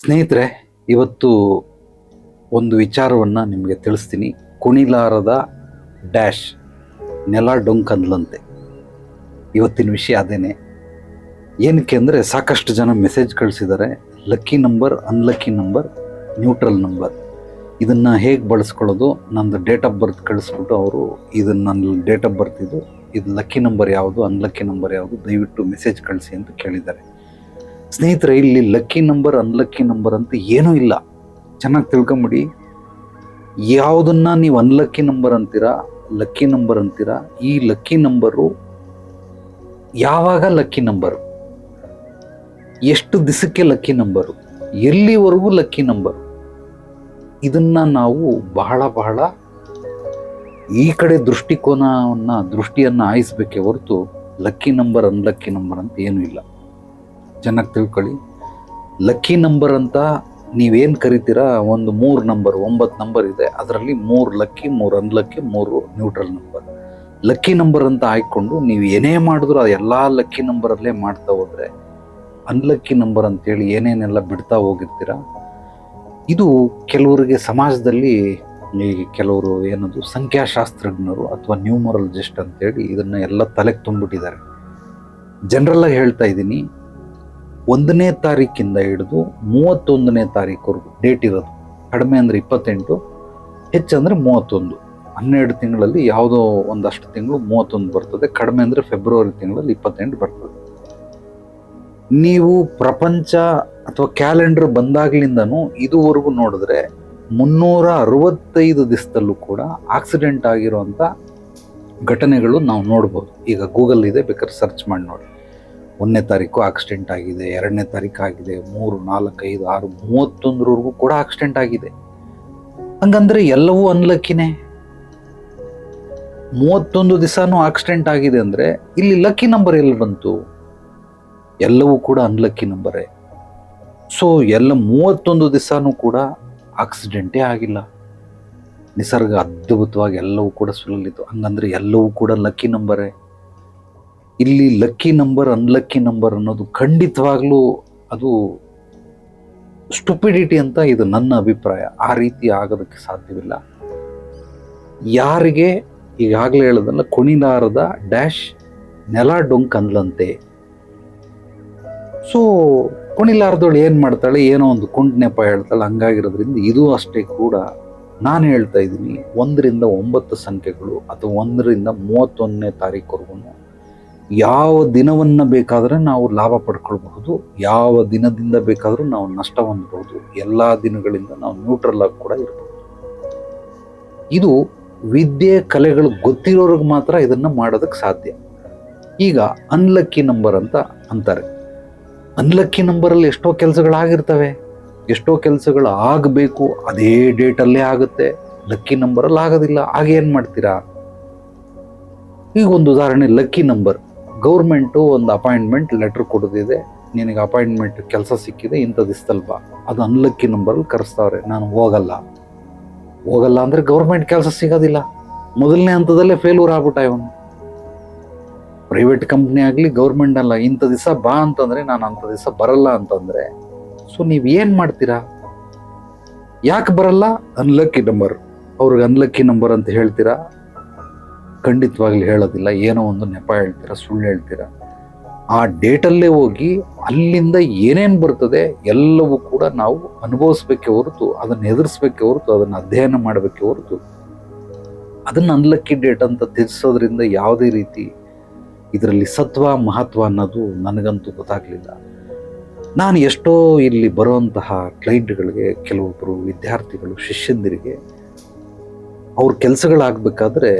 ಸ್ನೇಹಿತರೆ, ಇವತ್ತು ಒಂದು ವಿಚಾರವನ್ನು ನಿಮಗೆ ತಿಳಿಸ್ತೀನಿ. ಕುಣಿಲಾರದ ಡ್ಯಾಶ್ ನೆಲ ಡೊಂಕಂದ್ಲಂತೆ. ಇವತ್ತಿನ ವಿಷಯ ಅದೇನೆ. ಏನಕ್ಕೆ ಅಂದರೆ, ಸಾಕಷ್ಟು ಜನ ಮೆಸೇಜ್ ಕಳಿಸಿದ್ದಾರೆ. Lucky number, unlucky number, neutral number, ಇದನ್ನು ಹೇಗೆ ಬಳಸ್ಕೊಳ್ಳೋದು, ನಂದು ಡೇಟ್ ಆಫ್ ಬರ್ತ್ ಕಳಿಸ್ಬಿಟ್ಟು ಅವರು ಇದನ್ನು ನನ್ನ ಡೇಟ್ ಆಫ್ ಬರ್ತ್ ಇದು ಲಕ್ಕಿ ನಂಬರ್ ಯಾವುದು, ಅನ್ಲಕ್ಕಿ ನಂಬರ್ ಯಾವುದು, ದಯವಿಟ್ಟು ಮೆಸೇಜ್ ಕಳಿಸಿ ಅಂತ ಕೇಳಿದ್ದಾರೆ. ಸ್ನೇಹಿತರೆ, ಇಲ್ಲಿ ಲಕ್ಕಿ ನಂಬರ್, ಅನ್ಲಕ್ಕಿ ನಂಬರ್ ಅಂತ ಏನೂ ಇಲ್ಲ. ಚೆನ್ನಾಗಿ ತಿಳ್ಕೊಂಬಿಡಿ. ಯಾವುದನ್ನ ನೀವು ಅನ್ಲಕ್ಕಿ ನಂಬರ್ ಅಂತೀರಾ, ಲಕ್ಕಿ ನಂಬರ್ ಅಂತೀರಾ, ಈ ಲಕ್ಕಿ ನಂಬರು ಯಾವಾಗ ಲಕ್ಕಿ ನಂಬರು, ಎಷ್ಟು ದಿವಸಕ್ಕೆ ಲಕ್ಕಿ ನಂಬರು, ಎಲ್ಲಿವರೆಗೂ ಲಕ್ಕಿ ನಂಬರು, ಇದನ್ನ ನಾವು ಬಹಳ ಈ ಕಡೆ ದೃಷ್ಟಿಯನ್ನು ಆಯಿಸ್ಬೇಕೆ ಹೊರತು ಲಕ್ಕಿ ನಂಬರ್, ಅನ್ಲಕ್ಕಿ ನಂಬರ್ ಅಂತ ಏನೂ ಇಲ್ಲ. ಚೆನ್ನಾಗಿ ತಿಳ್ಕೊಳ್ಳಿ. ಲಕ್ಕಿ ನಂಬರ್ ಅಂತ ನೀವೇನು ಕರಿತೀರಾ, ಒಂದು 3 ನಂಬರ್, 9 ನಂಬರ್ ಇದೆ. ಅದರಲ್ಲಿ 3 lucky, 3 unlucky, 3 neutral number. Lucky number ಅಂತ ಆಯ್ಕೊಂಡು ನೀವು ಏನೇ ಮಾಡಿದ್ರು ಅದು ಎಲ್ಲ ಲಕ್ಕಿ ನಂಬರಲ್ಲೇ ಮಾಡ್ತಾ ಹೋದರೆ ಅನ್ಲಕ್ಕಿ ನಂಬರ್ ಅಂತೇಳಿ ಏನೇನೆಲ್ಲ ಬಿಡ್ತಾ ಹೋಗಿರ್ತೀರ. ಇದು ಕೆಲವರಿಗೆ ಸಮಾಜದಲ್ಲಿ ಕೆಲವರು ಏನದು ಸಂಖ್ಯಾಶಾಸ್ತ್ರಜ್ಞರು ಅಥವಾ ನ್ಯೂಮರಾಲಜಿಸ್ಟ್ ಅಂತೇಳಿ ಇದನ್ನು ಎಲ್ಲ ತಲೆಗೆ ತುಂಬಿಟ್ಟಿದ್ದಾರೆ. ಜನರಲ್ಲಾಗಿ ಹೇಳ್ತಾ ಇದ್ದೀನಿ, 1ನೇ ತಾರೀಕಿಂದ ಹಿಡಿದು 31ನೇ ತಾರೀಕುವರೆಗೂ ಡೇಟ್ ಇರೋದು. ಕಡಿಮೆ ಅಂದರೆ 28, ಹೆಚ್ಚಂದರೆ 31. 12 ತಿಂಗಳಲ್ಲಿ ಯಾವುದೋ ಒಂದಷ್ಟು ತಿಂಗಳು 31 ಬರ್ತದೆ. ಕಡಿಮೆ ಅಂದರೆ ಫೆಬ್ರವರಿ ತಿಂಗಳಲ್ಲಿ 28 ಬರ್ತದೆ. ನೀವು ಪ್ರಪಂಚ ಅಥವಾ ಕ್ಯಾಲೆಂಡರ್ ಬಂದಾಗ್ಲಿಂದನೂ ಇದುವರೆಗೂ ನೋಡಿದ್ರೆ 365 ದಿವಸದಲ್ಲೂ ಕೂಡ ಆಕ್ಸಿಡೆಂಟ್ ಆಗಿರುವಂಥ ಘಟನೆಗಳು ನಾವು ನೋಡ್ಬೋದು. ಈಗ ಗೂಗಲ್ ಇದೆ, ಬೇಕಾದ್ರೆ ಸರ್ಚ್ ಮಾಡಿ ನೋಡಿ. 1ನೇ ತಾರೀಕು ಆಕ್ಸಿಡೆಂಟ್ ಆಗಿದೆ, 2ನೇ ತಾರೀಕು ಆಗಿದೆ, 3, 4, 5, 6, 31ವರೆಗೂ ಕೂಡ ಆಕ್ಸಿಡೆಂಟ್ ಆಗಿದೆ. ಹಂಗಂದ್ರೆ ಎಲ್ಲವೂ ಅನ್ಲಕ್ಕಿನೇ. 31 ದಿವಸನೂ ಆಕ್ಸಿಡೆಂಟ್ ಆಗಿದೆ ಅಂದರೆ ಇಲ್ಲಿ ಲಕ್ಕಿ ನಂಬರ್ ಎಲ್ಲಿ ಬಂತು? ಎಲ್ಲವೂ ಕೂಡ ಅನ್ಲಕ್ಕಿ ನಂಬರೇ. ಸೊ ಎಲ್ಲ 31 ದಿವಸನೂ ಕೂಡ ಆಕ್ಸಿಡೆಂಟೇ ಆಗಿಲ್ಲ. ನಿಸರ್ಗ ಅದ್ಭುತವಾಗಿ ಎಲ್ಲವೂ ಕೂಡ ಸುಲಲಿತು. ಹಂಗಂದ್ರೆ ಎಲ್ಲವೂ ಕೂಡ ಲಕ್ಕಿ ನಂಬರೇ. ಇಲ್ಲಿ ಲಕ್ಕಿ ನಂಬರ್, ಅನ್ಲಕ್ಕಿ ನಂಬರ್ ಅನ್ನೋದು ಖಂಡಿತವಾಗ್ಲೂ ಅದು ಸ್ಟುಪಿಡಿಟಿ ಅಂತ ಇದು ನನ್ನ ಅಭಿಪ್ರಾಯ. ಆ ರೀತಿ ಆಗೋದಕ್ಕೆ ಸಾಧ್ಯವಿಲ್ಲ. ಯಾರಿಗೆ ಈಗಾಗಲೇ ಹೇಳೋದಲ್ಲ, ಕುಣಿಲಾರದ ಡ್ಯಾಶ್ ನೆಲ ಡೊಂಕಂದ್ಲಂತೆ. ಸೊ ಕುಣಿಲಾರದವಳು ಏನು ಮಾಡ್ತಾಳೆ, ಏನೋ ಒಂದು ಕುಂಟ್ ನೆಪ ಹೇಳ್ತಾಳೆ. ಹಂಗಾಗಿರೋದ್ರಿಂದ ಇದು ಅಷ್ಟೇ ಕೂಡ ನಾನು ಹೇಳ್ತಾ ಇದ್ದೀನಿ, 1ರಿಂದ 9 ಸಂಖ್ಯೆಗಳು ಅಥವಾ 1ರಿಂದ 31ನೇ ತಾರೀಕುವರೆಗೂ ಯಾವ ದಿನವನ್ನು ಬೇಕಾದರೆ ನಾವು ಲಾಭ ಪಡ್ಕೊಳ್ಬಹುದು, ಯಾವ ದಿನದಿಂದ ಬೇಕಾದರೂ ನಾವು ನಷ್ಟ ಹೊಂದಬಹುದು, ಎಲ್ಲ ದಿನಗಳಿಂದ ನಾವು ನ್ಯೂಟ್ರಲ್ ಆಗಿ ಕೂಡ ಇರಬಹುದು. ಇದು ವಿದ್ಯೆ ಕಲೆಗಳು ಗೊತ್ತಿರೋರಿಗೆ ಮಾತ್ರ ಇದನ್ನು ಮಾಡೋದಕ್ಕೆ ಸಾಧ್ಯ. ಈಗ ಅನ್ಲಕ್ಕಿ ನಂಬರ್ ಅಂತ ಅಂತಾರೆ. ಅನ್ಲಕ್ಕಿ ನಂಬರಲ್ಲಿ ಎಷ್ಟೋ ಕೆಲಸಗಳಾಗಿರ್ತವೆ, ಎಷ್ಟೋ ಕೆಲಸಗಳು ಆಗಬೇಕು, ಅದೇ ಡೇಟಲ್ಲೇ ಆಗುತ್ತೆ. ಲಕ್ಕಿ ನಂಬರಲ್ಲಿ ಆಗೋದಿಲ್ಲ. ಆಗ ಏನು ಮಾಡ್ತೀರಾ? ಈಗ ಒಂದು ಉದಾಹರಣೆ, ಲಕ್ಕಿ ನಂಬರ್. ಗೌರ್ಮೆಂಟು ಒಂದು ಅಪಾಯಿಂಟ್ಮೆಂಟ್ ಲೆಟ್ರ್ ಕೊಡೋದಿದೆ, ನಿನಗೆ ಅಪಾಯಿಂಟ್ಮೆಂಟ್ ಕೆಲಸ ಸಿಕ್ಕಿದೆ, ಇಂಥ ದಿವಸದಲ್ಲಿ ಬಾ. ಅದು ಅನ್ಲಕ್ಕಿ ನಂಬರಲ್ಲಿ ಕರೆಸ್ತಾವ್ರೆ. ನಾನು ಹೋಗಲ್ಲ ಅಂದರೆ ಗೌರ್ಮೆಂಟ್ ಕೆಲಸ ಸಿಗೋದಿಲ್ಲ. ಮೊದಲನೇ ಹಂತದಲ್ಲೇ ಫೇಲ್ಯೂರ್ ಆಗ್ಬಿಟ್ಟ ಇವನು. ಪ್ರೈವೇಟ್ ಕಂಪ್ನಿ ಆಗಲಿ, ಗೌರ್ಮೆಂಟ್ ಅಲ್ಲ, ಇಂಥ ದಿವಸ ಬಾ ಅಂತಂದರೆ ನಾನು ಅಂಥ ದಿವಸ ಬರಲ್ಲ ಅಂತಂದರೆ, ಸೊ ನೀವು ಏನು ಮಾಡ್ತೀರಾ? ಯಾಕೆ ಬರಲ್ಲ? Unlucky number. ಅವ್ರಿಗೆ ಅನ್ಲಕ್ಕಿ ನಂಬರ್ ಅಂತ ಹೇಳ್ತೀರಾ? ಖಂಡಿತವಾಗ್ಲಿ ಹೇಳೋದಿಲ್ಲ. ಏನೋ ಒಂದು ನೆಪ ಹೇಳ್ತೀರಾ, ಸುಳ್ಳು ಹೇಳ್ತೀರಾ. ಆ ಡೇಟಲ್ಲೇ ಹೋಗಿ ಅಲ್ಲಿಂದ ಏನೇನು ಬರ್ತದೆ ಎಲ್ಲವೂ ಕೂಡ ನಾವು ಅನುಭವಿಸ್ಬೇಕೆ ಹೊರತು, ಅದನ್ನು ಎದುರಿಸ್ಬೇಕೆ ಹೊರತು, ಅದನ್ನು ಅಧ್ಯಯನ ಮಾಡಬೇಕೆ ಹೊರತು ಅದನ್ನು ಅನ್ಲಕ್ಕಿ ಡೇಟ್ ಅಂತ ತಿಳಿಸೋದ್ರಿಂದ ಯಾವುದೇ ರೀತಿ ಇದರಲ್ಲಿ ಸತ್ವ ಮಹತ್ವ ಅನ್ನೋದು ನನಗಂತೂ ಗೊತ್ತಾಗಲಿಲ್ಲ. ನಾನು ಎಷ್ಟೋ ಇಲ್ಲಿ ಬರುವಂತಹ ಕ್ಲೈಂಟ್ಗಳಿಗೆ, ಕೆಲವೊಬ್ಬರು ವಿದ್ಯಾರ್ಥಿಗಳು, ಶಿಷ್ಯಂದಿರಿಗೆ ಅವ್ರ ಕೆಲಸಗಳಾಗಬೇಕಾದ್ರೆ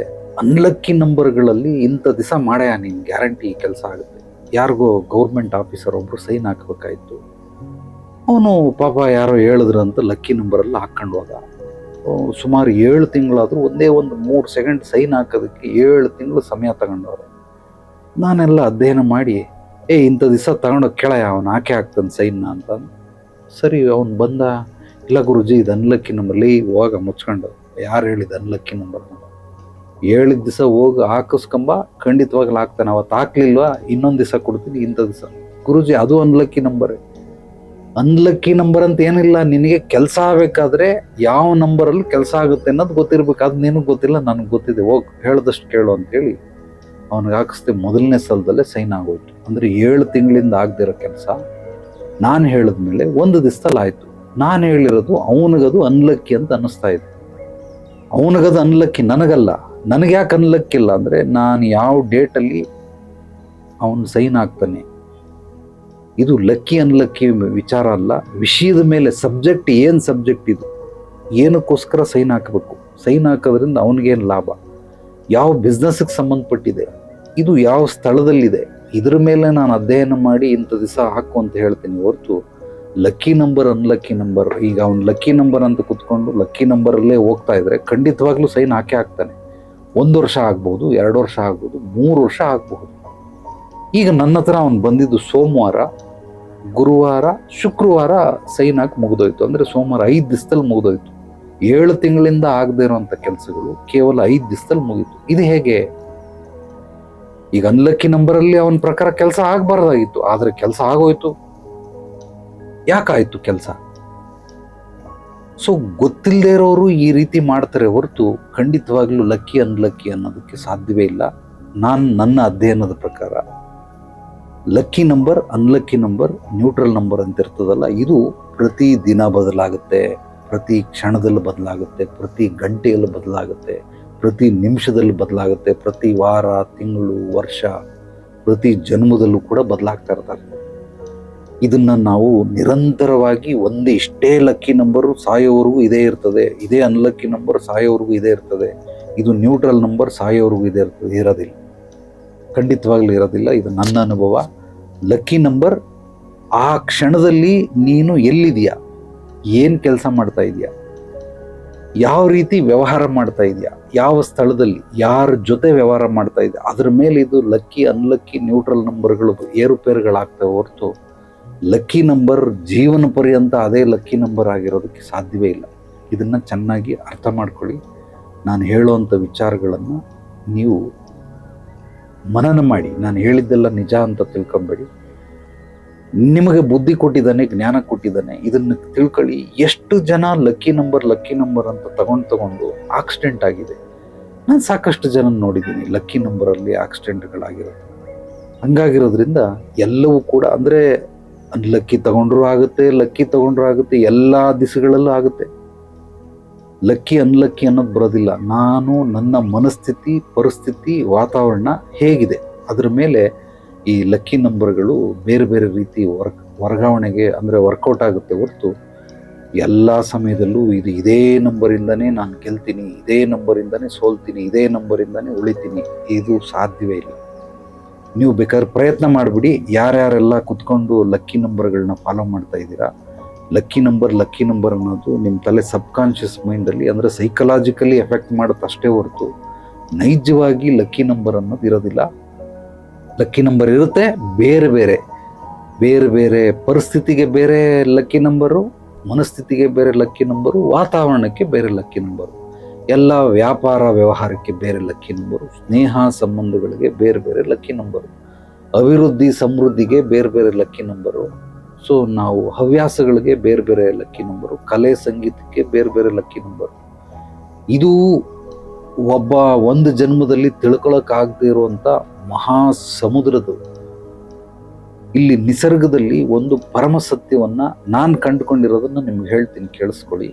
ಅನ್ಲಕ್ಕಿ ನಂಬರ್ಗಳಲ್ಲಿ ಇಂಥ ದಿವಸ ಮಾಡ್ಯಾ ನೀನು, ಗ್ಯಾರಂಟಿ ಈ ಕೆಲಸ ಆಗುತ್ತೆ. ಯಾರಿಗೋ ಗೌರ್ಮೆಂಟ್ ಆಫೀಸರ್ ಒಬ್ಬರು ಸೈನ್ ಹಾಕಬೇಕಾಯ್ತು. ಅವನು ಪಾಪ ಯಾರೋ ಹೇಳಿದ್ರು ಅಂತ ಲಕ್ಕಿ ನಂಬರಲ್ಲಿ ಹಾಕ್ಕೊಂಡು ಹೋದ. ಸುಮಾರು 7 ತಿಂಗಳಾದರೂ ಒಂದೇ ಒಂದು 3 ಸೆಕೆಂಡ್ ಸೈನ್ ಹಾಕೋದಕ್ಕೆ 7 ತಿಂಗಳು ಸಮಯ ತಗೊಂಡವ್ರೆ. ನಾನೆಲ್ಲ ಅಧ್ಯಯನ ಮಾಡಿ, ಇಂಥ ದಿವಸ ತಗೊಂಡೋಗಿ ಕೇಳಯ್ಯ, ಅವನು ಹಾಕೇ ಹಾಕ್ತಾನೆ ಸೈನ್ನ ಅಂತ. ಸರಿ, ಅವನು ಬಂದ, ಇಲ್ಲ ಗುರುಜಿ ಇದು ಅನ್ಲಕ್ಕಿ ನಂಬರ್ಲಿ, ಹೋಗ ಮುಚ್ಕೊಂಡು. ಯಾರು ಹೇಳಿದ ಅನ್ಲಕ್ಕಿ ನಂಬರ್? ಹೇಳಿದ ದಿವಸ ಹೋಗಿ ಹಾಕಿಸ್ಕೊಂಬ, ಖಂಡಿತವಾಗ್ಲೂ ಹಾಕ್ತಾನೆ. ಅವತ್ತು ಹಾಕ್ಲಿಲ್ವಾ, ಇನ್ನೊಂದು ದಿವಸ ಕೊಡ್ತೀನಿ, ಇಂಥ ದಿವಸ. ಗುರುಜಿ ಅದು ಅನ್ಲಕ್ಕಿ ನಂಬರೇ. ಅನ್ಲಕ್ಕಿ ನಂಬರ್ ಅಂತ ಏನಿಲ್ಲ. ನಿನಗೆ ಕೆಲಸ ಆಗಬೇಕಾದ್ರೆ ಯಾವ ನಂಬರಲ್ಲಿ ಕೆಲಸ ಆಗುತ್ತೆ ಅನ್ನೋದು ಗೊತ್ತಿರ್ಬೇಕು. ಅದು ನಿನಗೆ ಗೊತ್ತಿಲ್ಲ, ನನಗೆ ಗೊತ್ತಿದೆ, ಹೋಗಿ ಹೇಳ್ದಷ್ಟು ಕೇಳು ಅಂತೇಳಿ ಅವನಿಗೆ ಹಾಕಿಸ್ದೆ. ಮೊದಲನೇ ಸಲದಲ್ಲೇ ಸೈನ್ ಆಗೋಯ್ತು. ಅಂದರೆ 7 ತಿಂಗಳಿಂದ ಆಗದಿರೋ ಕೆಲಸ ನಾನು ಹೇಳಿದ್ಮೇಲೆ 1 ದಿವಸದಲ್ಲಿ ಆಯಿತು. ನಾನು ಹೇಳಿರೋದು ಅವನಿಗದು ಅನ್ಲಕ್ಕಿ ಅಂತ ಅನ್ನಿಸ್ತಾ ಇದೆ. ಅವನಿಗದು ಅನ್ಲಕ್ಕಿ, ನನಗಲ್ಲ. ನನಗೆ ಯಾಕೆ ಅನ್ಲಕ್ಕಿಲ್ಲ ಅಂದರೆ ನಾನು ಯಾವ ಡೇಟಲ್ಲಿ ಅವನು ಸೈನ್ ಆಗ್ತಾನೆ, ಇದು ಲಕ್ಕಿ ಅನ್ಲಕ್ಕಿ ವಿಚಾರ ಅಲ್ಲ. ವಿಷಯದ ಮೇಲೆ ಸಬ್ಜೆಕ್ಟ್ ಏನು ಸಬ್ಜೆಕ್ಟ್, ಇದು ಏನಕ್ಕೋಸ್ಕರ ಸೈನ್ ಹಾಕಬೇಕು, ಸೈನ್ ಹಾಕೋದ್ರಿಂದ ಅವನಿಗೇನು ಲಾಭ, ಯಾವ ಬಿಸ್ನೆಸ್ಗೆ ಸಂಬಂಧಪಟ್ಟಿದೆ, ಇದು ಯಾವ ಸ್ಥಳದಲ್ಲಿದೆ, ಇದ್ರ ಮೇಲೆ ನಾನು ಅಧ್ಯಯನ ಮಾಡಿ ಇಂಥ ದಿವಸ ಹಾಕು ಅಂತ ಹೇಳ್ತೀನಿ ಹೊರತು ಲಕ್ಕಿ ನಂಬರ್ ಅನ್ಲಕ್ಕಿ ನಂಬರ್. ಈಗ ಅವ್ನು ಲಕ್ಕಿ ನಂಬರ್ ಅಂತ ಕುತ್ಕೊಂಡು ಲಕ್ಕಿ ನಂಬರಲ್ಲೇ ಹೋಗ್ತಾ ಇದ್ರೆ ಖಂಡಿತವಾಗ್ಲೂ ಸೈನ್ ಹಾಕೇ ಹಾಕ್ತಾನೆ. 1 ವರ್ಷ ಆಗ್ಬೋದು, 2 ವರ್ಷ ಆಗ್ಬೋದು, 3 ವರ್ಷ ಆಗ್ಬಹುದು. ಈಗ ನನ್ನ ಹತ್ರ ಅವನು ಬಂದಿದ್ದು ಸೋಮವಾರ, ಗುರುವಾರ, ಶುಕ್ರವಾರ ಸೈನ್ ಹಾಕಿ ಮುಗಿದೋಯ್ತು. ಅಂದರೆ ಸೋಮವಾರ 5 ದಿವಸದಲ್ಲಿ ಮುಗಿದೋಯ್ತು. 7 ತಿಂಗಳಿಂದ ಆಗದೆ ಇರೋಂಥ ಕೆಲಸಗಳು ಕೇವಲ 5 ದಿವಸದಲ್ಲಿ ಮುಗೀತು. ಇದು ಹೇಗೆ? ಈಗ ಅನ್ಲಕ್ಕಿ ನಂಬರಲ್ಲಿ ಅವನ ಪ್ರಕಾರ ಕೆಲಸ ಆಗಬಾರ್ದಾಗಿತ್ತು, ಆದರೆ ಕೆಲಸ ಆಗೋಯ್ತು. ಯಾಕಾಯ್ತು ಕೆಲಸ? ಸೊ ಗೊತ್ತಿಲ್ಲದೆ ಇರೋರು ಈ ರೀತಿ ಮಾಡ್ತಾರೆ ಹೊರತು ಖಂಡಿತವಾಗ್ಲೂ ಲಕ್ಕಿ ಅನ್ಲಕ್ಕಿ ಅನ್ನೋದಕ್ಕೆ ಸಾಧ್ಯವೇ ಇಲ್ಲ. ನನ್ನ ಅಧ್ಯಯನದ ಪ್ರಕಾರ lucky number, unlucky number, neutral number ಅಂತ ಇರ್ತದಲ್ಲ, ಇದು ಪ್ರತಿ ದಿನ ಬದಲಾಗುತ್ತೆ, ಪ್ರತಿ ಕ್ಷಣದಲ್ಲಿ ಬದಲಾಗುತ್ತೆ, ಪ್ರತಿ ಗಂಟೆಯಲ್ಲಿ ಬದಲಾಗುತ್ತೆ, ಪ್ರತಿ ನಿಮಿಷದಲ್ಲಿ ಬದಲಾಗುತ್ತೆ, ಪ್ರತಿ ವಾರ, ತಿಂಗಳು, ವರ್ಷ, ಪ್ರತಿ ಜನ್ಮದಲ್ಲೂ ಕೂಡ ಬದಲಾಗ್ತಾ ಇರ್ತಾರೆ. ಇದನ್ನ ನಾವು ನಿರಂತರವಾಗಿ ಒಂದೇ ಇಷ್ಟೇ ಲಕ್ಕಿ ನಂಬರು ಸಾಯೋವರೆಗೂ ಇದೇ ಇರ್ತದೆ, ಇದೇ ಅನ್ಲಕ್ಕಿ ನಂಬರ್ ಸಾಯೋವರೆಗೂ ಇದೇ ಇರ್ತದೆ, ಇದು ನ್ಯೂಟ್ರಲ್ ನಂಬರ್ ಸಾಯೋವರೆಗೂ ಇದೇ ಇರ್ತದೆ, ಇರೋದಿಲ್ಲ, ಖಂಡಿತವಾಗ್ಲೂ ಇರೋದಿಲ್ಲ. ಇದು ನನ್ನ ಅನುಭವ. ಲಕ್ಕಿ ನಂಬರ್ ಆ ಕ್ಷಣದಲ್ಲಿ ನೀನು ಎಲ್ಲಿದೆಯಾ, ಏನು ಕೆಲಸ ಮಾಡ್ತಾ ಇದೆಯಾ, ಯಾವ ರೀತಿ ವ್ಯವಹಾರ ಮಾಡ್ತಾ ಇದೆಯಾ, ಯಾವ ಸ್ಥಳದಲ್ಲಿ ಯಾರ ಜೊತೆ ವ್ಯವಹಾರ ಮಾಡ್ತಾ ಇದೆಯಾ, ಅದ್ರ ಮೇಲೆ ಇದು ಲಕ್ಕಿ ಅನ್ಲಕ್ಕಿ ನ್ಯೂಟ್ರಲ್ ನಂಬರ್ಗಳು ಏರುಪೇರುಗಳಾಗ್ತವೆ ಹೊರತು ಲಕ್ಕಿ ನಂಬರ್ ಜೀವನ ಪರ್ಯಂತ ಅದೇ ಲಕ್ಕಿ ನಂಬರ್ ಆಗಿರೋದಕ್ಕೆ ಸಾಧ್ಯವೇ ಇಲ್ಲ. ಇದನ್ನು ಚೆನ್ನಾಗಿ ಅರ್ಥ ಮಾಡ್ಕೊಳ್ಳಿ. ನಾನು ಹೇಳುವಂಥ ವಿಚಾರಗಳನ್ನು ನೀವು ಮನನ ಮಾಡಿ. ನಾನು ಹೇಳಿದ್ದೆಲ್ಲ ನಿಜ ಅಂತ ತಿಳ್ಕೊಂಬೇಡಿ. ನಿಮಗೆ ಬುದ್ಧಿ ಕೊಟ್ಟಿದ್ದಾನೆ, ಜ್ಞಾನ ಕೊಟ್ಟಿದ್ದಾನೆ, ಇದನ್ನು ತಿಳ್ಕೊಳ್ಳಿ. ಎಷ್ಟು ಜನ ಲಕ್ಕಿ ನಂಬರ್ ಅಂತ ತಗೊಂಡು ಆಕ್ಸಿಡೆಂಟ್ ಆಗಿದೆ. ನಾನು ಸಾಕಷ್ಟು ಜನ ನೋಡಿದ್ದೀನಿ ಲಕ್ಕಿ ನಂಬರಲ್ಲಿ ಆಕ್ಸಿಡೆಂಟ್ಗಳಾಗಿರೋದು. ಹಂಗಾಗಿರೋದ್ರಿಂದ ಎಲ್ಲವೂ ಕೂಡ ಅಂದರೆ ಲಕ್ಕಿ ತಗೊಂಡ್ರೂ ಆಗುತ್ತೆ, ಲಕ್ಕಿ ತಗೊಂಡ್ರೂ ಆಗುತ್ತೆ, ಎಲ್ಲ ದಿಸಗಳಲ್ಲೂ ಆಗುತ್ತೆ. ಲಕ್ಕಿ ಅನ್ಲಕ್ಕಿ ಅನ್ನೋದು ಬರೋದಿಲ್ಲ. ನಾನು ನನ್ನ ಮನಸ್ಥಿತಿ, ಪರಿಸ್ಥಿತಿ, ವಾತಾವರಣ ಹೇಗಿದೆ ಅದ್ರ ಮೇಲೆ ಈ ಲಕ್ಕಿ ನಂಬರ್ಗಳು ಬೇರೆ ಬೇರೆ ರೀತಿ ವರ್ಗಾವಣೆಗೆ ಅಂದರೆ ವರ್ಕೌಟ್ ಆಗುತ್ತೆ ಹೊರತು ಎಲ್ಲ ಸಮಯದಲ್ಲೂ ಇದೇ ನಂಬರಿಂದನೇ ನಾನು ಗೆಲ್ತೀನಿ, ಇದೇ ನಂಬರಿಂದನೇ ಸೋಲ್ತೀನಿ, ಇದೇ ನಂಬರಿಂದನೇ ಉಳಿತೀನಿ, ಇದು ಸಾಧ್ಯವೇ ಇಲ್ಲ. ನೀವು ಬೇಕಾದ್ರೆ ಪ್ರಯತ್ನ ಮಾಡಿಬಿಡಿ. ಯಾರ್ಯಾರೆಲ್ಲ ಕುತ್ಕೊಂಡು ಲಕ್ಕಿ ನಂಬರ್ಗಳನ್ನ ಫಾಲೋ ಮಾಡ್ತಾ ಇದ್ದೀರಾ, ಲಕ್ಕಿ ನಂಬರ್ ಅನ್ನೋದು ನಿಮ್ಮ ತಲೆ ಸಬ್ಕಾನ್ಷಿಯಸ್ ಮೈಂಡಲ್ಲಿ ಅಂದರೆ ಸೈಕಲಾಜಿಕಲಿ ಎಫೆಕ್ಟ್ ಮಾಡುತ್ತೆ ಅಷ್ಟೇ ಹೊರತು ನೈಜವಾಗಿ ಲಕ್ಕಿ ನಂಬರ್ ಅನ್ನೋದು ಇರೋದಿಲ್ಲ. ಲಕ್ಕಿ ನಂಬರ್ ಇರುತ್ತೆ, ಬೇರೆ ಬೇರೆ ಪರಿಸ್ಥಿತಿಗೆ ಬೇರೆ ಲಕ್ಕಿ ನಂಬರು, ಮನಸ್ಥಿತಿಗೆ ಬೇರೆ ಲಕ್ಕಿ ನಂಬರು, ವಾತಾವರಣಕ್ಕೆ ಬೇರೆ ಲಕ್ಕಿ ನಂಬರು, ಎಲ್ಲ ವ್ಯಾಪಾರ ವ್ಯವಹಾರಕ್ಕೆ ಬೇರೆ ಲಕ್ಕಿ ನಂಬರು, ಸ್ನೇಹ ಸಂಬಂಧಗಳಿಗೆ ಬೇರೆ ಬೇರೆ ಲಕ್ಕಿ ನಂಬರು, ಅಭಿವೃದ್ಧಿ ಸಮೃದ್ಧಿಗೆ ಬೇರೆ ಬೇರೆ ಲಕ್ಕಿ ನಂಬರು. ಸೊ ನಾವು ಹವ್ಯಾಸಗಳಿಗೆ ಬೇರೆ ಬೇರೆ ಲಕ್ಕಿ ನಂಬರು, ಕಲೆ ಸಂಗೀತಕ್ಕೆ ಬೇರೆ ಬೇರೆ ಲಕ್ಕಿ ನಂಬರು. ಇದು ಒಂದು ಜನ್ಮದಲ್ಲಿ ತಿಳ್ಕೊಳಕ್ಕಾಗದೇ ಇರುವಂಥ ಮಹಾ ಸಮುದ್ರದು. ಇಲ್ಲಿ ನಿಸರ್ಗದಲ್ಲಿ ಒಂದು ಪರಮ ಸತ್ಯವನ್ನ ನಾನು ಕಂಡುಕೊಂಡಿರೋದನ್ನ ನಿಮ್ಗೆ ಹೇಳ್ತೀನಿ, ಕೇಳಿಸ್ಕೊಳ್ಳಿ.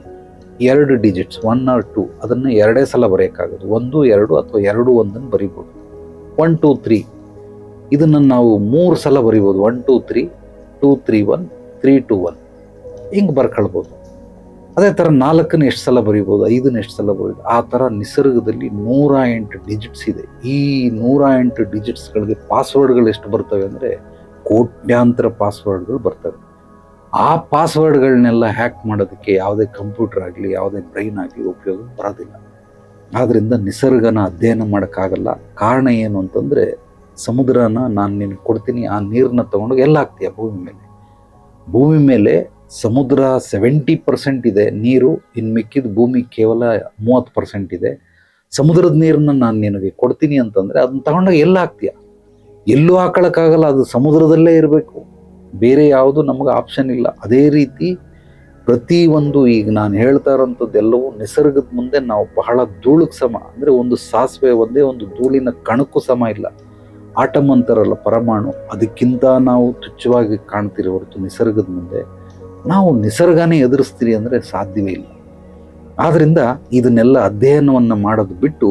2 ಡಿಜಿಟ್ಸ್ 1 or 2 ಅದನ್ನ 2 ಸಲ ಬರೆಯೋಕ್ಕಾಗೋದು. 1, 2 ಅಥವಾ 2, 1 ಬರಿಬೋದು. 1, 2, 3 ಇದನ್ನ ನಾವು 3 ಸಲ ಬರಿಬೋದು. 1, 2, 3, 2, 3, 1, 3, 2, 1 ಹಿಂಗೆ ಬರ್ಕೊಳ್ಬೋದು. ಅದೇ ಥರ 4ನ ಎಷ್ಟು ಸಲ ಬರಿಬೋದು, 5ನ ಎಷ್ಟು ಸಲ ಬರೀಬೋದು. ಆ ಥರ ನಿಸರ್ಗದಲ್ಲಿ 108 ಡಿಜಿಟ್ಸ್ ಇದೆ. ಈ 108 ಡಿಜಿಟ್ಸ್ಗಳಿಗೆ ಪಾಸ್ವರ್ಡ್ಗಳು ಎಷ್ಟು ಬರ್ತವೆ ಅಂದರೆ ಕೋಟ್ಯಾಂತರ ಪಾಸ್ವರ್ಡ್ಗಳು ಬರ್ತವೆ. ಆ ಪಾಸ್ವರ್ಡ್ಗಳನ್ನೆಲ್ಲ ಹ್ಯಾಕ್ ಮಾಡೋದಕ್ಕೆ ಯಾವುದೇ ಕಂಪ್ಯೂಟರ್ ಆಗಲಿ, ಯಾವುದೇ ಬ್ರೈನ್ ಆಗಲಿ ಉಪಯೋಗ ಬರೋದಿಲ್ಲ. ಆದ್ದರಿಂದ ನಿಸರ್ಗನ ಅಧ್ಯಯನ ಮಾಡೋಕ್ಕಾಗಲ್ಲ. ಕಾರಣ ಏನು ಅಂತಂದರೆ ಸಮುದ್ರನ ನಾನು ನಿನಗೆ ಕೊಡ್ತೀನಿ, ಆ ನೀರನ್ನ ತೊಗೊಂಡೋಗಿ ಎಲ್ಲ ಹಾಕ್ತೀಯ ಭೂಮಿ ಮೇಲೆ ಸಮುದ್ರ 70% ಇದೆ ನೀರು, ಇನ್ನು ಮಿಕ್ಕಿದ ಭೂಮಿ ಕೇವಲ 30% ಇದೆ. ಸಮುದ್ರದ ನೀರನ್ನ ನಾನು ನಿನಗೆ ಕೊಡ್ತೀನಿ ಅಂತಂದರೆ ಅದನ್ನ ತಗೊಂಡೋಗಿ ಎಲ್ಲ ಹಾಕ್ತೀಯ, ಎಲ್ಲೂ ಹಾಕೊಳ್ಳೋಕ್ಕಾಗಲ್ಲ, ಅದು ಸಮುದ್ರದಲ್ಲೇ ಇರಬೇಕು. ಬೇರೆ ಯಾವುದು ನಮಗೆ ಆಪ್ಷನ್ ಇಲ್ಲ. ಅದೇ ರೀತಿ ಪ್ರತಿಯೊಂದು ಈಗ ನಾನು ಹೇಳ್ತಾ ಇರೋಂಥದ್ದೆಲ್ಲವೂ ನಿಸರ್ಗದ ಮುಂದೆ ನಾವು ಬಹಳ ಧೂಳಿಗೆ ಸಮ. ಅಂದರೆ ಒಂದು ಸಾಸಿವೆ ಒಂದೇ ಒಂದು ಧೂಳಿನ ಕಣಕ್ಕೂ ಸಮ ಇಲ್ಲ. ಆಟಮ್ ಅಂತಾರಲ್ಲ ಪರಮಾಣು, ಅದಕ್ಕಿಂತ ನಾವು ತುಚ್ಛವಾಗಿ ಕಾಣ್ತೀರಿ ಹೊರತು ನಿಸರ್ಗದ ಮುಂದೆ ನಾವು ನಿಸರ್ಗನೇ ಎದುರಿಸ್ತೀರಿ ಅಂದರೆ ಸಾಧ್ಯವೇ ಇಲ್ಲ. ಆದ್ರಿಂದ ಇದನ್ನೆಲ್ಲ ಅಧ್ಯಯನವನ್ನು ಮಾಡೋದು ಬಿಟ್ಟು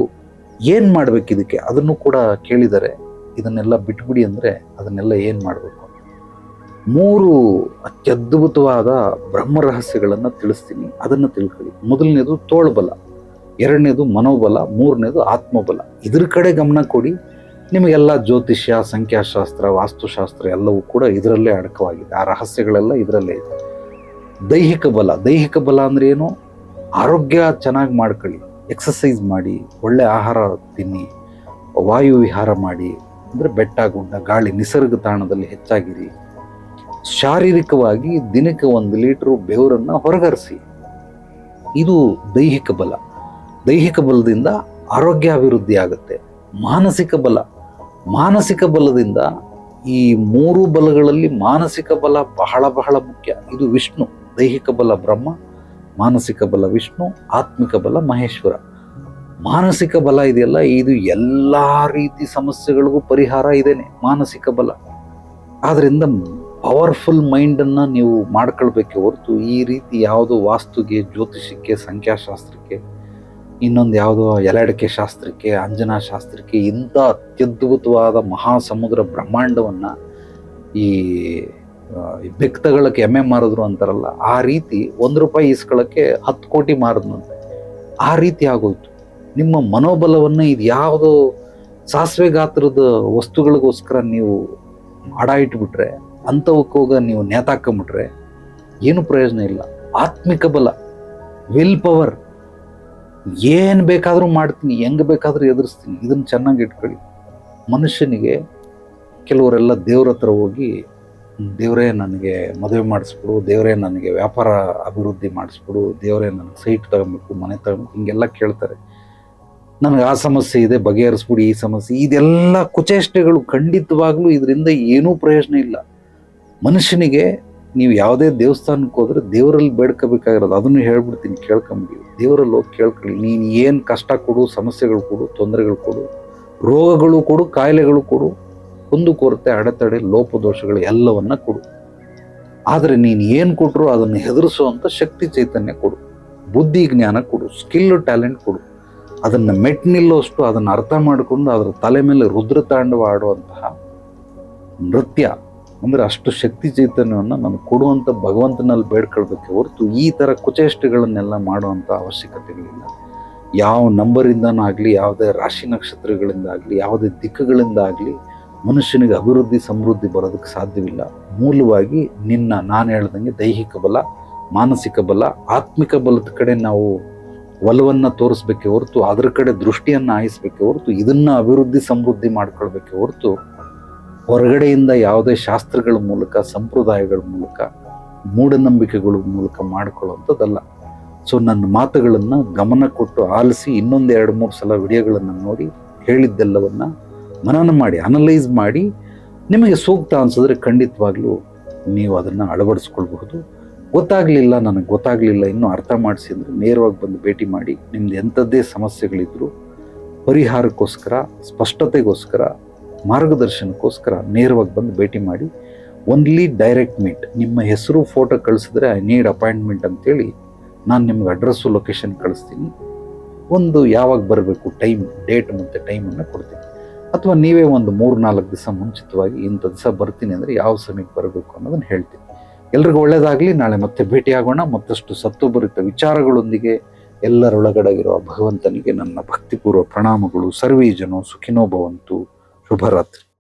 ಏನು ಮಾಡ್ಬೇಕು ಇದಕ್ಕೆ, ಅದನ್ನು ಕೂಡ ಕೇಳಿದರೆ ಇದನ್ನೆಲ್ಲ ಬಿಟ್ಬಿಡಿ ಅಂದರೆ ಅದನ್ನೆಲ್ಲ ಏನು ಮಾಡಬೇಕು. 3 ಅತ್ಯದ್ಭುತವಾದ ಬ್ರಹ್ಮ ರಹಸ್ಯಗಳನ್ನು ತಿಳಿಸ್ತೀನಿ, ಅದನ್ನು ತಿಳ್ಕೊಳ್ಳಿ. ಮೊದಲನೇದು ತೋಳ್ಬಲ, 2ನೇದು ಮನೋಬಲ, 3ನೇದು ಆತ್ಮಬಲ. ಇದ್ರ ಕಡೆ ಗಮನ ಕೊಡಿ. ನಿಮಗೆಲ್ಲ ಜ್ಯೋತಿಷ್ಯ, ಸಂಖ್ಯಾಶಾಸ್ತ್ರ, ವಾಸ್ತುಶಾಸ್ತ್ರ ಎಲ್ಲವೂ ಕೂಡ ಇದರಲ್ಲೇ ಅಡಕವಾಗಿದೆ. ಆ ರಹಸ್ಯಗಳೆಲ್ಲ ಇದರಲ್ಲೇ ಇದೆ. ದೈಹಿಕ ಬಲ, ದೈಹಿಕ ಬಲ ಅಂದರೆ ಏನು? ಆರೋಗ್ಯ ಚೆನ್ನಾಗಿ ಮಾಡ್ಕೊಳ್ಳಿ, ಎಕ್ಸಸೈಸ್ ಮಾಡಿ, ಒಳ್ಳೆ ಆಹಾರ ತಿನ್ನಿ, ವಾಯು ವಿಹಾರ ಮಾಡಿ, ಅಂದರೆ ಬೆಟ್ಟ ಗುಡ್ಡ ಗಾಳಿ ನಿಸರ್ಗ ತಾಣದಲ್ಲಿ ಹೆಚ್ಚಾಗಿರಿ. ಶಾರೀರಿಕವಾಗಿ ದಿನಕ್ಕೆ 1 ಲೀಟರ್ ಬೆವರನ್ನು ಹೊರಗರಿಸಿ. ಇದು ದೈಹಿಕ ಬಲ. ದೈಹಿಕ ಬಲದಿಂದ ಆರೋಗ್ಯ ಅಭಿವೃದ್ಧಿ ಆಗುತ್ತೆ. ಮಾನಸಿಕ ಬಲ, ಮಾನಸಿಕ ಬಲದಿಂದ ಈ 3 ಬಲಗಳಲ್ಲಿ ಮಾನಸಿಕ ಬಲ ಬಹಳ ಬಹಳ ಮುಖ್ಯ. ಇದು ವಿಷ್ಣು. ದೈಹಿಕ ಬಲ ಬ್ರಹ್ಮ, ಮಾನಸಿಕ ಬಲ ವಿಷ್ಣು, ಆತ್ಮಿಕ ಬಲ ಮಹೇಶ್ವರ. ಮಾನಸಿಕ ಬಲ ಇದೆಯಲ್ಲ, ಇದು ಎಲ್ಲ ರೀತಿ ಸಮಸ್ಯೆಗಳಿಗೂ ಪರಿಹಾರ ಇದೇನೆ ಮಾನಸಿಕ ಬಲ. ಆದ್ರಿಂದ ಪವರ್ಫುಲ್ ಮೈಂಡನ್ನು ನೀವು ಮಾಡ್ಕೊಳ್ಬೇಕೆ ಹೊರತು ಈ ರೀತಿ ಯಾವುದೋ ವಾಸ್ತುಗೆ, ಜ್ಯೋತಿಷಕ್ಕೆ, ಸಂಖ್ಯಾಶಾಸ್ತ್ರಕ್ಕೆ, ಇನ್ನೊಂದು ಯಾವುದೋ ಎಲೆಡಕೆ ಶಾಸ್ತ್ರಕ್ಕೆ, ಅಂಜನಾ ಶಾಸ್ತ್ರಕ್ಕೆ, ಇಂಥ ಅತ್ಯದ್ಭುತವಾದ ಮಹಾಸಮುದ್ರ ಬ್ರಹ್ಮಾಂಡವನ್ನು ಈ ಬೆಕ್ತಗಳಕ್ಕೆ ಎಮ್ಮೆ ಮಾರಿದ್ರು ಅಂತಾರಲ್ಲ, ಆ ರೀತಿ ₹1 ಇಸ್ಕೊಳ್ಳೋಕ್ಕೆ 10 ಕೋಟಿ ಮಾರಿದ್ನಂತೆ. ಆ ರೀತಿ ಆಗೋಯ್ತು. ನಿಮ್ಮ ಮನೋಬಲವನ್ನು ಇದು ಯಾವುದೋ ಸಾಸಿವೆ ಗಾತ್ರದ ವಸ್ತುಗಳಿಗೋಸ್ಕರ ನೀವು ಅಡ ಇಟ್ಬಿಟ್ರೆ, ಅಂಥವಕ್ಕೆ ಹೋಗ ನೀವು ನೇತಾಕೊಂಬಿಟ್ರೆ ಏನು ಪ್ರಯೋಜನ ಇಲ್ಲ. ಆತ್ಮಿಕ ಬಲ, ವಿಲ್ ಪವರ್, ಏನು ಬೇಕಾದರೂ ಮಾಡ್ತೀನಿ, ಹೆಂಗೆ ಬೇಕಾದರೂ ಎದುರಿಸ್ತೀನಿ, ಇದನ್ನು ಚೆನ್ನಾಗಿ ಇಟ್ಕೊಳ್ಳಿ. ಮನುಷ್ಯನಿಗೆ ಕೆಲವರೆಲ್ಲ ದೇವ್ರ ಹತ್ರ ಹೋಗಿ, ದೇವರೇ ನನಗೆ ಮದುವೆ ಮಾಡಿಸ್ಬಿಡು, ದೇವರೇ ನನಗೆ ವ್ಯಾಪಾರ ಅಭಿವೃದ್ಧಿ ಮಾಡಿಸ್ಬಿಡು, ದೇವರೇ ನನಗೆ ಸೈಟ್ ತಗೊಬೇಕು, ಮನೆ ತಗೊಬೇಕು, ಹಿಂಗೆಲ್ಲ ಕೇಳ್ತಾರೆ. ನನಗೆ ಆ ಸಮಸ್ಯೆ ಇದೆ, ಬಗೆಹರಿಸ್ಬಿಡಿ ಈ ಸಮಸ್ಯೆ. ಇದೆಲ್ಲ ಕುಚೇಷ್ಟೆಗಳು. ಖಂಡಿತವಾಗ್ಲೂ ಇದರಿಂದ ಏನೂ ಪ್ರಯೋಜನ ಇಲ್ಲ. ಮನುಷ್ಯನಿಗೆ ನೀವು ಯಾವುದೇ ದೇವಸ್ಥಾನಕ್ಕೆ ಹೋದ್ರೆ ದೇವರಲ್ಲಿ ಬೇಡ್ಕೋಬೇಕಾಗಿರೋದು, ಅದನ್ನು ಹೇಳ್ಬಿಡ್ತೀನಿ, ಕೇಳ್ಕೊಂಬಿಡಿ. ದೇವರಲ್ಲಿ ಹೋಗಿ ಕೇಳ್ಕೊಳ್ಳಿ. ನೀನು ಏನು ಕಷ್ಟ ಕೊಡು, ಸಮಸ್ಯೆಗಳು ಕೊಡು, ತೊಂದರೆಗಳು ಕೊಡು, ರೋಗಗಳು ಕೊಡು, ಕಾಯಿಲೆಗಳು ಕೊಡು, ಕುಂದುಕೊರತೆ, ಅಡೆತಡೆ, ಲೋಪದೋಷಗಳು ಎಲ್ಲವನ್ನ ಕೊಡು. ಆದರೆ ನೀನು ಏನು ಕೊಟ್ಟರು ಅದನ್ನು ಹೆದರಿಸುವಂಥ ಶಕ್ತಿ ಚೈತನ್ಯ ಕೊಡು, ಬುದ್ಧಿ ಜ್ಞಾನ ಕೊಡು, ಸ್ಕಿಲ್ ಟ್ಯಾಲೆಂಟ್ ಕೊಡು. ಅದನ್ನು ಮೆಟ್ ನಿಲ್ಲೋಷ್ಟು ಅದನ್ನು ಅರ್ಥ ಮಾಡಿಕೊಂಡು ಅದರ ತಲೆ ಮೇಲೆ ರುದ್ರ ತಾಂಡವ ಆಡುವಂತಹ ನೃತ್ಯ, ಅಂದರೆ ಅಷ್ಟು ಶಕ್ತಿ ಚೈತನ್ಯವನ್ನು ನನಗೆ ಕೊಡುವಂಥ ಭಗವಂತನಲ್ಲಿ ಬೇಡ್ಕೊಳ್ಬೇಕೆ ಹೊರತು ಈ ಥರ ಕುಚೇಷ್ಟೆಗಳನ್ನೆಲ್ಲ ಮಾಡುವಂಥ ಅವಶ್ಯಕತೆಗಳಿಲ್ಲ. ಯಾವ ನಂಬರಿಂದನಾಗಲಿ, ಯಾವುದೇ ರಾಶಿ ನಕ್ಷತ್ರಗಳಿಂದಾಗಲಿ, ಯಾವುದೇ ದಿಕ್ಕುಗಳಿಂದ ಆಗಲಿ ಮನುಷ್ಯನಿಗೆ ಅಭಿವೃದ್ಧಿ ಸಮೃದ್ಧಿ ಬರೋದಕ್ಕೆ ಸಾಧ್ಯವಿಲ್ಲ. ಮೂಲವಾಗಿ ನಾನು ಹೇಳ್ದಂಗೆ ದೈಹಿಕ ಬಲ, ಮಾನಸಿಕ ಬಲ, ಆತ್ಮಿಕ ಬಲದ ಕಡೆ ನಾವು ಒಲವನ್ನು ತೋರಿಸ್ಬೇಕೆ ಹೊರತು, ಅದರ ಕಡೆ ದೃಷ್ಟಿಯನ್ನು ಹಾಯಿಸ್ಬೇಕೆ ಹೊರತು, ಇದನ್ನು ಅಭಿವೃದ್ಧಿ ಸಮೃದ್ಧಿ ಮಾಡ್ಕೊಳ್ಬೇಕೆ ಹೊರತು ಹೊರಗಡೆಯಿಂದ ಯಾವುದೇ ಶಾಸ್ತ್ರಗಳ ಮೂಲಕ, ಸಂಪ್ರದಾಯಗಳ ಮೂಲಕ, ಮೂಢನಂಬಿಕೆಗಳ ಮೂಲಕ ಮಾಡ್ಕೊಳ್ಳುವಂಥದ್ದಲ್ಲ. ಸೊ ನನ್ನ ಮಾತುಗಳನ್ನು ಗಮನ ಕೊಟ್ಟು ಆಲಿಸಿ, ಇನ್ನೊಂದು 2-3 ಸಲ ವಿಡಿಯೋಗಳನ್ನು ನೋಡಿ, ಹೇಳಿದ್ದೆಲ್ಲವನ್ನು ಮನನ ಮಾಡಿ, ಅನಲೈಸ್ ಮಾಡಿ, ನಿಮಗೆ ಸೂಕ್ತ ಅನಿಸಿದ್ರೆ ಖಂಡಿತವಾಗ್ಲೂ ನೀವು ಅದನ್ನು ಅಳವಡಿಸ್ಕೊಳ್ಬಹುದು. ಗೊತ್ತಾಗಲಿಲ್ಲ, ನನಗೆ ಗೊತ್ತಾಗಲಿಲ್ಲ, ಇನ್ನೂ ಅರ್ಥ ಮಾಡಿಸಿ ಅಂದರೆ ನೇರವಾಗಿ ಬಂದು ಭೇಟಿ ಮಾಡಿ. ನಿಮ್ದು ಎಂಥದ್ದೇ ಸಮಸ್ಯೆಗಳಿದ್ದರೂ ಪರಿಹಾರಕ್ಕೋಸ್ಕರ, ಸ್ಪಷ್ಟತೆಗೋಸ್ಕರ, ಮಾರ್ಗದರ್ಶನಕ್ಕೋಸ್ಕರ ನೇರವಾಗಿ ಬಂದು ಭೇಟಿ ಮಾಡಿ. Only direct meet. ನಿಮ್ಮ ಹೆಸರು, ಫೋಟೋ ಕಳಿಸಿದ್ರೆ ಐ ನೀಡ್ ಅಪಾಯಿಂಟ್ಮೆಂಟ್ ಅಂತೇಳಿ ನಾನು ನಿಮ್ಗೆ ಅಡ್ರೆಸ್ಸು, ಲೊಕೇಶನ್ ಕಳಿಸ್ತೀನಿ. ಒಂದು ಯಾವಾಗ ಬರಬೇಕು ಟೈಮ್, ಡೇಟ್ ಮತ್ತು ಟೈಮನ್ನು ಕೊಡ್ತೀನಿ. ಅಥವಾ ನೀವೇ ಒಂದು 3-4 ದಿವಸ ಮುಂಚಿತವಾಗಿ ಇಂಥ ದಿವಸ ಬರ್ತೀನಿ ಅಂದರೆ ಯಾವ ಸಮಯಕ್ಕೆ ಬರಬೇಕು ಅನ್ನೋದನ್ನು ಹೇಳ್ತೀನಿ. ಎಲ್ರಿಗೂ ಒಳ್ಳೆಯದಾಗಲಿ. ನಾಳೆ ಮತ್ತೆ ಭೇಟಿಯಾಗೋಣ ಮತ್ತಷ್ಟು ಸತ್ವಭರಿತ ವಿಚಾರಗಳೊಂದಿಗೆ. ಎಲ್ಲರೊಳಗಡೆಗಿರುವ ಭಗವಂತನಿಗೆ ನನ್ನ ಭಕ್ತಿಪೂರ್ವ ಪ್ರಣಾಮಗಳು. ಸರ್ವೇ ಜನೋ ಸುಖಿನೋ ಭವಂತು. ಶುಭರಾತ್ರಿ.